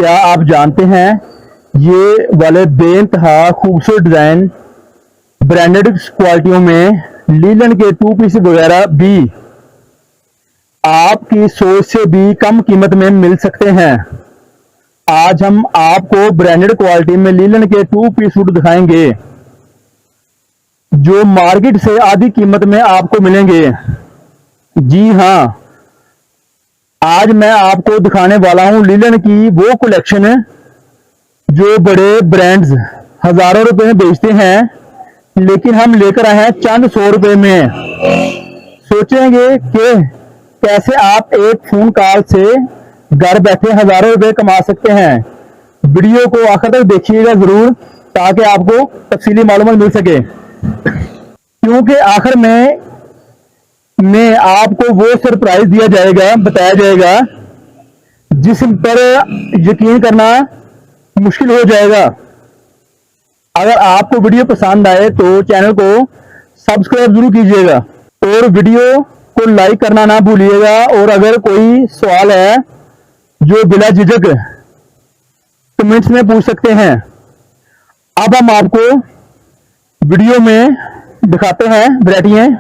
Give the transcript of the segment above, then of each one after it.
क्या आप जानते हैं ये वाले बेइंतहा खूबसूरत डिजाइन ब्रांडेड क्वालिटियों में लीलन के टू पीस वगैरह भी आपकी सोच से भी कम कीमत में मिल सकते हैं। आज हम आपको ब्रांडेड क्वालिटी में लीलन के टू पीस सूट दिखाएंगे जो मार्केट से आधी कीमत में आपको मिलेंगे। जी हाँ, आज मैं आपको दिखाने वाला हूं लीलन की वो कलेक्शन जो बड़े ब्रांड्स हजारों रुपए में बेचते हैं, लेकिन हम लेकर आए हैं चंद 100 रुपए में। सोचेंगे कि कैसे आप एक फोन कॉल से घर बैठे हजारों रुपए कमा सकते हैं। वीडियो को आखिर तक देखिएगा जरूर ताकि आपको तफसीली मालूमात मिल सके, क्योंकि आखिर में आपको वो सरप्राइज दिया जाएगा, बताया जाएगा जिस पर यकीन करना मुश्किल हो जाएगा। अगर आपको वीडियो पसंद आए तो चैनल को सब्सक्राइब जरूर कीजिएगा और वीडियो को लाइक करना ना भूलिएगा। और अगर कोई सवाल है जो बिला झिझक कमेंट्स में पूछ सकते हैं। अब हम आपको वीडियो में दिखाते हैं वैरायटियां।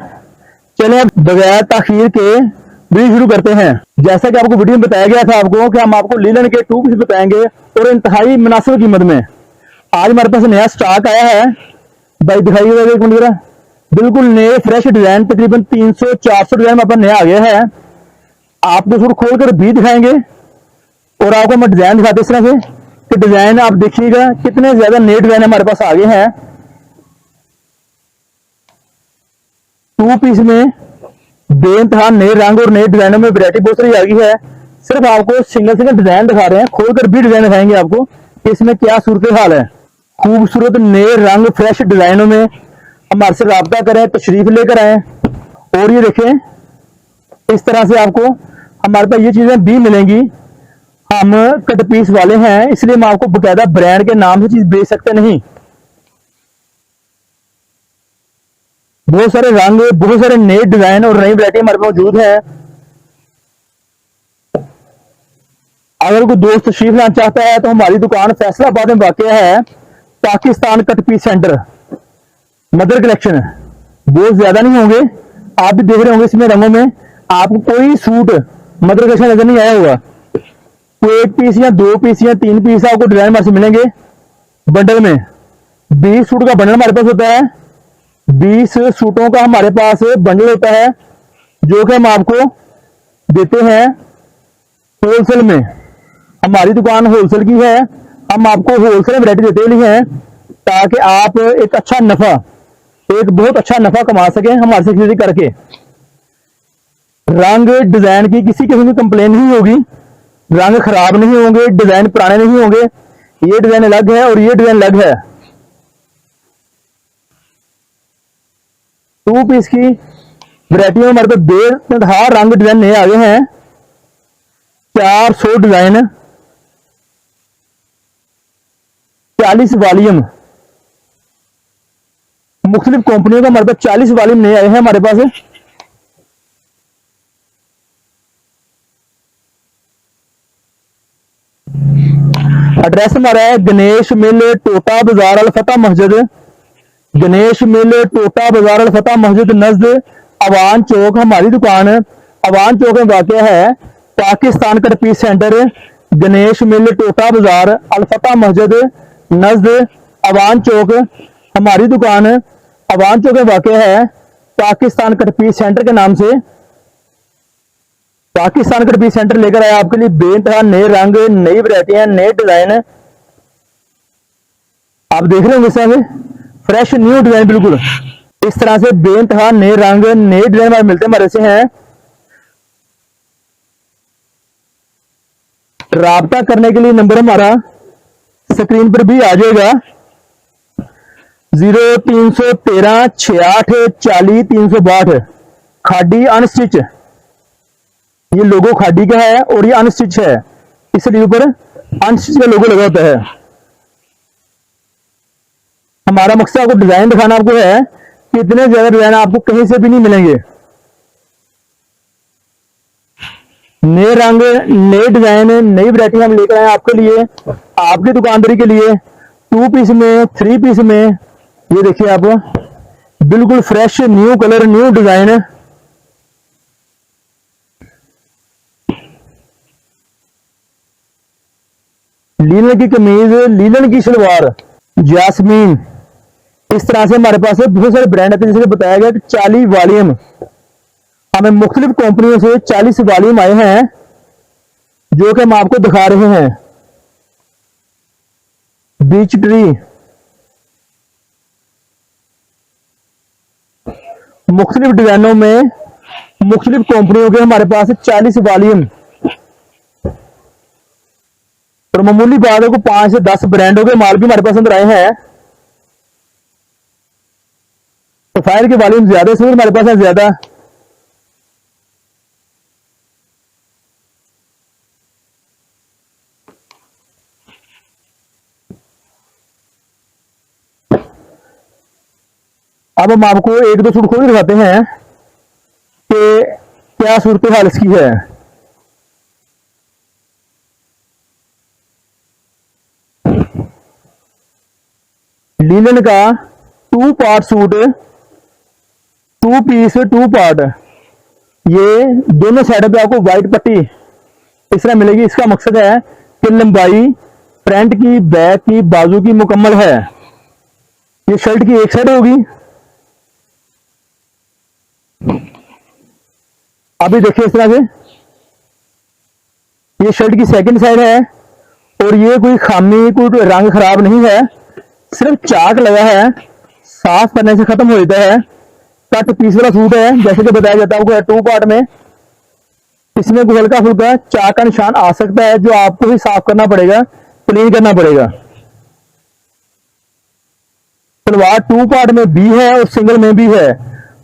चलिए बगैर ताखीर के वीडियो शुरू करते हैं। जैसा कि आपको वीडियो में बताया गया था आपको कि हम आपको लीलन के टू पीस बताएंगे और इंतहाई मुनासिब कीमत में। आज हमारे पास नया स्टॉक आया है। भाई दिखाइएगा एक मिनट जरा। बिल्कुल नए फ्रेश डिजाइन, तकरीबन 300-400 डिजाइन हमारे पास नया आ गया है। आपको सूट खोल कर भी दिखाएंगे और आपको हम डिजाइन दिखाते इस तरह से कि डिजाइन आप देखिएगा कितने ज्यादा नए डिजाइन हमारे पास आ गए हैं। टू पीस में बेइंतहा नए रंग और नए डिजाइनों में वैरायटी बहुत सारी आ गई है। सिर्फ आपको सिंगल डिजाइन दिखा रहे हैं, खोलकर भी डिजाइन दिखाएंगे आपको कि इसमें क्या सूरत हाल है। खूबसूरत नए रंग फ्रेश डिजाइनों में हमारे से राब्ता करें, तशरीफ लेकर आए। और ये देखें इस तरह से आपको हमारे पास ये चीजें भी मिलेंगी। हम कट पीस वाले हैं, इसलिए हम आपको बकायदा ब्रांड के नाम से चीज बेच सकते नहीं। बहुत सारे रंग, बहुत सारे नए डिजाइन और नई वैरायटी हमारे पास मौजूद है। अगर कोई दोस्त तशरीफ लाना चाहता है तो हमारी दुकान फैसलाबाद में वाक़या है। Pakistan cut piece centre, mother collection. बहुत ज्यादा नहीं होंगे, आप भी देख रहे होंगे इसमें रंगों में आपको कोई सूट मदर कलेक्शन नजर नहीं आया होगा। कोई एक पीस या 2 पीस या 3 पीस आपको डिजाइन हमारे से मिलेंगे बंडल में। 20 सूट का बंडल हमारे पास होता है। 20 सूटों का हमारे पास बंडल होता है जो कि हम आपको देते हैं होलसेल में। हमारी दुकान होलसेल की है, हम आपको होलसेल वैरायटी देते हैं ताकि आप एक अच्छा नफा, एक बहुत अच्छा नफा कमा सकें हमारे से खरीदी करके। रंग डिजाइन की किसी किस्म की कंप्लेन नहीं होगी, रंग खराब नहीं होंगे, डिजाइन पुराने नहीं होंगे। ये डिजाइन अलग है और ये डिजाइन अलग है। टू पीस की वैरायटी में हमारे पास बेइंतहा रंग डिजाइन नए आ गए हैं। 400 डिजाइन, 40 वॉल्यूम, मुख्तलिफ कंपनियों का हमारे पास 40 वॉल्यूम नए आए हैं हमारे पास। एड्रेस हमारा है गणेश मिल, टोटा बाजार, अल फतह मस्जिद। गणेश मिल, टोटा बाजार, अल फतह मस्जिद नजद अवान चौक हमारी दुकान अवान चौक में वाक़या है। Pakistan cut piece centre, Ganesh mill, टोटा बाजार, अल फतह मस्जिद नजद अवान चौक हमारी दुकान अवान चौक में वाक़या है। पाकिस्तान कट पीस सेंटर के नाम से पाकिस्तान कट पीस सेंटर लेकर आया आपके लिए बेइंतहा नए रंग, नई वैरायटियां, नए डिजाइन। आप देख रहे होंगे इस तरह से फ्रेश न्यू डिजाइन, बिल्कुल इस तरह से बेइंतहा नए रंग, नए डिजाइन मिलते हमारे से हैं। राब्ता करने के लिए नंबर हमारा स्क्रीन पर भी आ जाएगा 0313 68 40 362। खाडी अनस्टिच, ये लोगो खाडी का है और ये अनस्टिच है, इसलिए ऊपर अनस्टिच का लोगो लगा होता है। हमारा मकसद आपको डिजाइन दिखाना आपको है कि इतने ज्यादा डिजाइन आपको कहीं से भी नहीं मिलेंगे। नए रंग, नए डिजाइन, नई वैरायटी हम लेकर आए आपके लिए, आपकी दुकानदारी के लिए। 2 पीस में, 3 पीस में, ये देखिए आप, बिल्कुल fresh new colour, new design. Linen की कमीज, लीलन की सलवार, जासमीन, इस तरह से हमारे पास बहुत सारे ब्रांड आते हैं। जैसे बताया गया कि 40 वॉल्यूम, हमें मुख्तलिफ कंपनियों से 40 वॉल्यूम आए हैं जो कि हम आपको दिखा रहे हैं। बीच ट्री, मुख्तलिफ डिजाइनों में, मुख्तलिफ कंपनियों के हमारे पास 40 वॉल्यूम, और मामूली बात है को 5 से 10 ब्रांडों के माल भी हमारे पास अंदर आए हैं। तो फायर के वॉल्यूम ज्यादा, इसलिए हमारे पास है ज्यादा। अब हम आपको एक दो सूट खोल के दिखाते हैं कि क्या सूरत हाल इसकी है। लीलन का 2 पार्ट सूट, 2 पीस 2 पार्ट, ये दोनों साइडों पे आपको व्हाइट पट्टी इस तरह मिलेगी। इसका मकसद है कि लंबाई फ्रंट की, बैक की, बाजू की मुकम्मल है। ये शर्ट की एक साइड होगी। अभी देखिए इस तरह से, ये शर्ट की सेकंड साइड है, और ये कोई खामी, कोई रंग खराब नहीं है, सिर्फ चाक लगा है, साफ करने से खत्म हो जाता है। कट पीस वाला सूट है, जैसे कि बताया जाता है 2 पार्ट में। इसमें कोई हल्का फुल्का चाक का निशान आ सकता है, जो आपको ही साफ करना पड़ेगा, क्लीन करना पड़ेगा। सलवार 2 पार्ट में भी है और सिंगल में भी है।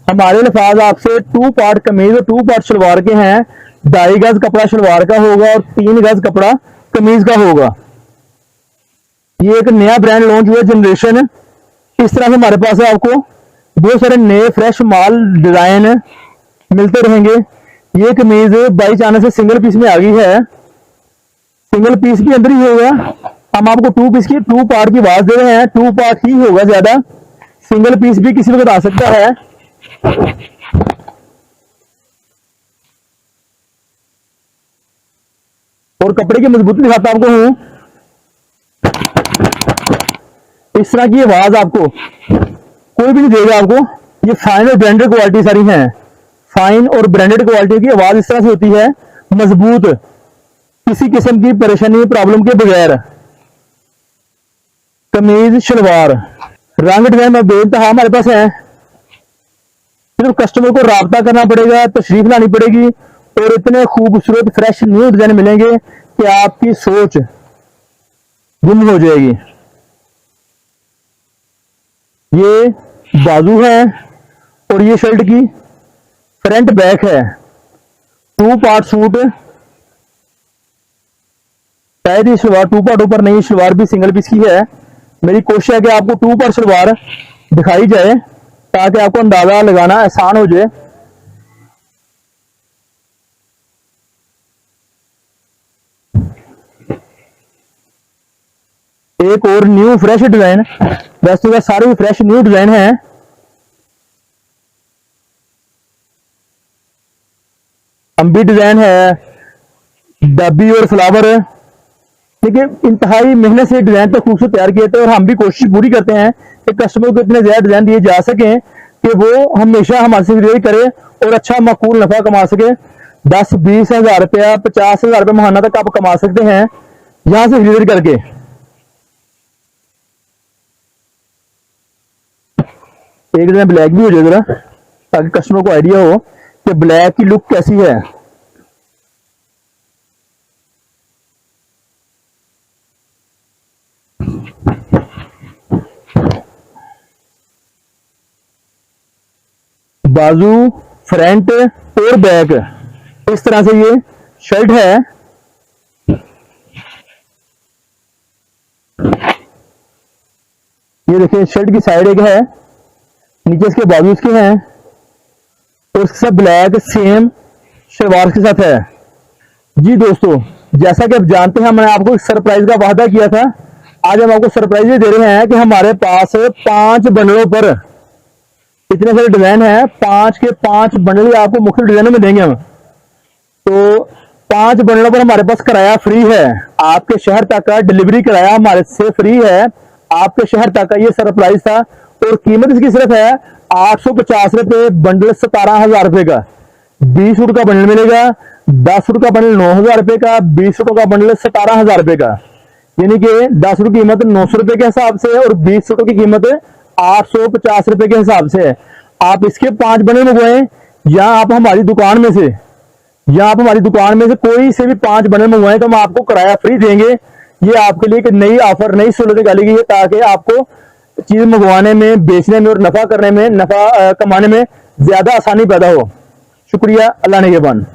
हमारे लिफाज आपसे 2 पार्ट कमीज और 2 पार्ट सलवार के हैं। 2.5 गज कपड़ा सलवार का होगा और 3 गज कपड़ा कमीज का होगा। ये एक नया ब्रांड लॉन्च हुआ, जनरेशन। इस तरह से हमारे पास है आपको बहुत सारे नए फ्रेश माल, डिजाइन मिलते रहेंगे। ये कमीज बाई चांस से सिंगल पीस में आ गई है, सिंगल पीस भी अंदर ही होगा। हम आपको 2 पीस की 2 पार्ट की आवाज दे रहे हैं, 2 पार्ट ही होगा, ज्यादा सिंगल पीस भी किसी वक्त आ सकता है। और कपड़े की मजबूती दिखाता आपको हूं, इस तरह की आवाज आपको कोई भी नहीं देगा आपको। ये फाइन और ब्रांडेड क्वालिटी सारी हैं, फाइन और ब्रांडेड क्वालिटी की आवाज इस तरह से होती है, मजबूत, किसी किस्म की परेशानी, प्रॉब्लम के बगैर। कमीज सलवार, रंग डिजाइन में बेनतहा हमारे पास है। सिर्फ कस्टमर को राब्ता करना पड़ेगा, तशरीफ लानी पड़ेगी, और इतने खूबसूरत फ्रेश न्यू डिजाइन मिलेंगे कि आपकी सोच गुम हो जाएगी। ये बाजू है और ये शर्ट की फ्रंट बैक है। 2 पार्ट सूट, शायद ये सलवार 2 पार्ट ऊपर नहीं, सलवार भी सिंगल पीस की है। मेरी कोशिश है कि आपको 2 पार्ट सलवार दिखाई जाए ताकि आपको अंदाजा लगाना आसान हो जाए। एक और न्यू फ्रेश डिजाइन, वैसे तो सारे फ्रेश न्यू डिजाइन है। अम्बी डिजाइन है, डब्बी और फ्लावर, लेकिन इंतहाई मेहनत से डिजाइन तो खूबसूरत तैयार किए थे, और हम भी कोशिश पूरी करते हैं कि कस्टमर को इतने ज्यादा डिजाइन दिए जा सकें कि वो हमेशा हमारे से खरीदारी करे और अच्छा माकूल नफा कमा सके। 10-20 हजार रुपया, 50 हजार रुपया महीना तक आप कमा सकते हैं यहां से खरीदारी करके। एक डिजाइन ब्लैक भी हो जाए जरा, ताकि कस्टमर को आइडिया हो कि ब्लैक की लुक कैसी है। बाजू, फ्रंट और बैक, इस तरह से ये शर्ट है। ये देखिए शर्ट की साइड एक है, नीचे इसके बाजू इसके हैं, और उसके साथ ब्लैक सेम शलवार के साथ है। जी दोस्तों, जैसा कि आप जानते हैं, मैंने आपको एक सरप्राइज का वादा किया था। आज हम आपको सरप्राइज ये दे रहे हैं कि हमारे पास 5 बंडलों पर इतने सारे डिजाइन हैं, 5 के 5 बंडल आपको मुख्य डिजाइनों में देंगे हम। तो 5 बंडलों पर हमारे पास किराया फ्री है, आपके शहर तक का डिलीवरी किराया हमारे से फ्री है, आपके शहर तक का ये सरप्राइज था। और कीमत इसकी सिर्फ है 850 रुपये बंडल, 17,000 रुपये का। 20 फुट का बंडल मिलेगा, 10 फुट का बंडल 9,000 रुपये का, 20 फुट का बंडल 17,000 रुपये का। यानी कि 10 फुट की कीमत 900 रुपये के हिसाब से है और 20 फुट की कीमत 850 रुपये के हिसाब से है। आप इसके 5 बंडल मंगवाएं, या आप हमारी दुकान में से कोई से भी 5 बंडल मंगवाएं तो हम आपको किराया फ्री देंगे। ये आपके लिए एक नई ऑफर, नई सहूलत निकाली गई है ताकि आपको चीज मंगवाने में, बेचने में और नफा कमाने में ज्यादा आसानी पैदा हो। शुक्रिया, अल्लाह निगहबान।